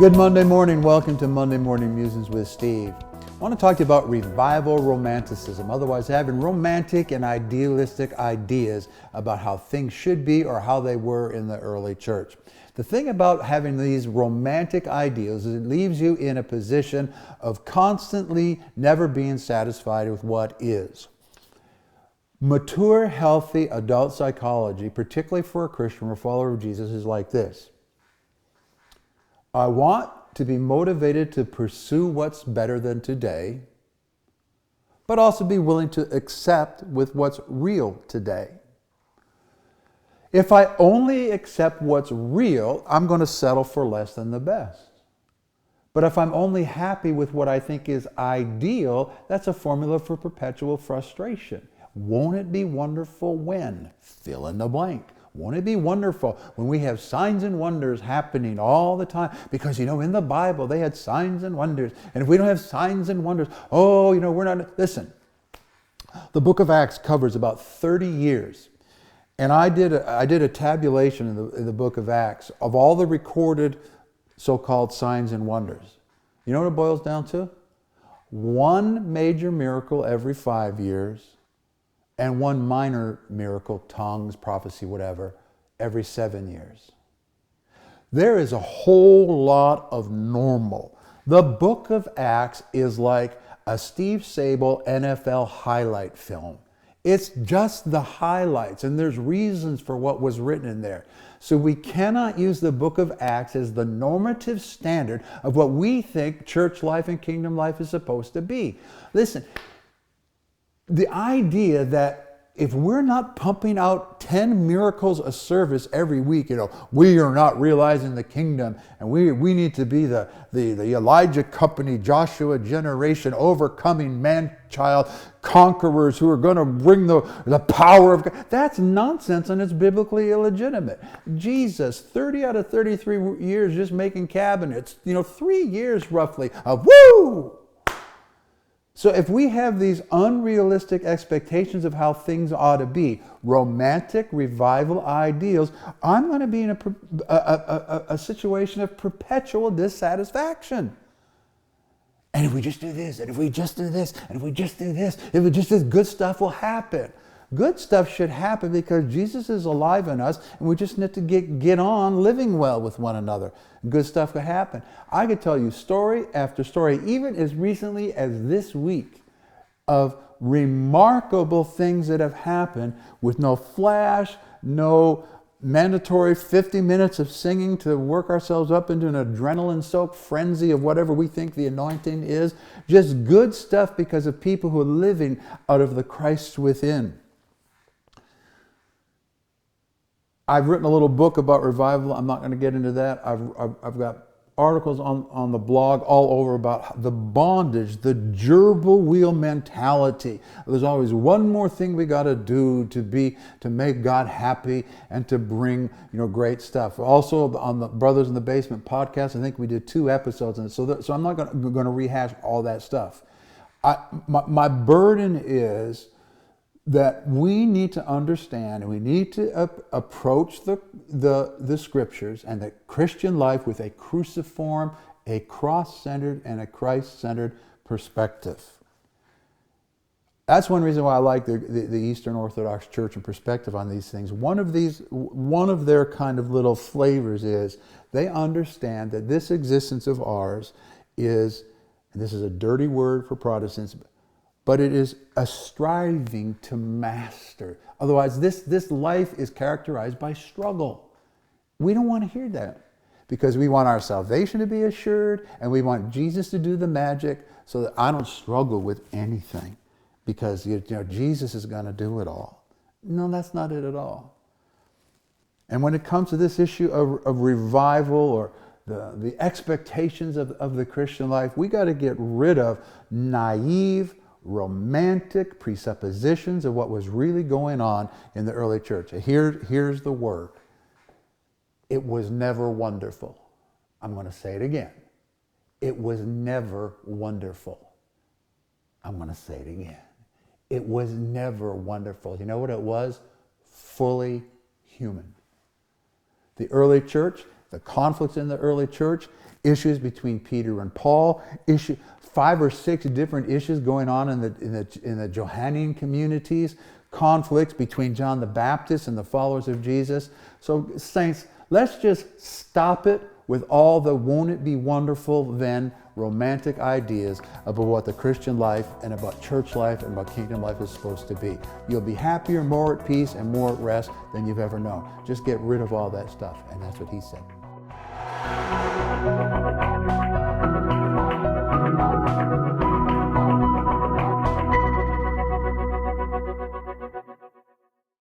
Good Monday morning. Welcome to Monday Morning Musings with Steve. I want to talk to you about revival romanticism, otherwise having romantic and idealistic ideas about how things should be or how they were in the early church. The thing about having these romantic ideals is it leaves you in a position of constantly never being satisfied with what is. Mature, healthy adult psychology, particularly for a Christian or follower of Jesus, is like this. I want to be motivated to pursue what's better than today, but also be willing to accept with what's real today. If I only accept what's real, I'm going to settle for less than the best. But if I'm only happy with what I think is ideal, that's a formula for perpetual frustration. Won't it be wonderful when? Fill in the blank. Won't it be wonderful when we have signs and wonders happening all the time? Because, in the Bible, they had signs and wonders. And if we don't have signs and wonders, we're not... Listen, the book of Acts covers about 30 years. And I did a tabulation in the book of Acts of all the recorded so-called signs and wonders. You know what it boils down to? One major miracle every 5 years. And one minor miracle, tongues, prophecy, whatever, every 7 years. There is a whole lot of normal. The book of Acts is like a Steve Sable NFL highlight film. It's just the highlights, and there's reasons for what was written in there. So we cannot use the book of Acts as the normative standard of what we think church life and kingdom life is supposed to be. Listen, the idea that if we're not pumping out 10 miracles a service every week, we are not realizing the kingdom, and we need to be the Elijah company, Joshua generation, overcoming man-child conquerors who are going to bring the power of God. That's nonsense, and it's biblically illegitimate. Jesus, 30 out of 33 years just making cabinets, 3 years roughly of woo! So if we have these unrealistic expectations of how things ought to be, romantic revival ideals, I'm going to be in a situation of perpetual dissatisfaction. And if we just do this, and if we just do this, and if we just do this, if we just do this, good stuff will happen. Good stuff should happen because Jesus is alive in us, and we just need to get on living well with one another. Good stuff could happen. I could tell you story after story, even as recently as this week, of remarkable things that have happened with no flash, no mandatory 50 minutes of singing to work ourselves up into an adrenaline-soaked frenzy of whatever we think the anointing is. Just good stuff because of people who are living out of the Christ within. I've written a little book about revival. I'm not going to get into that. I've got articles on the blog all over about the bondage, the gerbil wheel mentality. There's always one more thing we got to do to make God happy and to bring great stuff. Also on the Brothers in the Basement podcast, I think we did 2 episodes on it. So I'm not going to rehash all that stuff. My burden is that we need to understand and we need to approach the scriptures and the Christian life with a cruciform, a cross-centered, and a Christ-centered perspective. That's one reason why I like the Eastern Orthodox Church and perspective on these things. One of their kind of little flavors is they understand that this existence of ours is, and this is a dirty word for Protestants, but it is a striving to master. Otherwise, this life is characterized by struggle. We don't want to hear that because we want our salvation to be assured and we want Jesus to do the magic so that I don't struggle with anything because Jesus is going to do it all. No, that's not it at all. And when it comes to this issue of revival or the expectations of the Christian life, we got to get rid of naive, romantic presuppositions of what was really going on in the early church. Here's the word. It was never wonderful. I'm going to say it again. It was never wonderful. I'm going to say it again. It was never wonderful. You know what it was? Fully human. The early church, the conflicts in the early church, issues between Peter and Paul, 5 or 6 different issues going on in the Johannine communities, conflicts between John the Baptist and the followers of Jesus. So saints, let's just stop it with all the won't it be wonderful then romantic ideas about what the Christian life and about church life and about kingdom life is supposed to be. You'll be happier, more at peace, and more at rest than you've ever known. Just get rid of all that stuff. And that's what he said.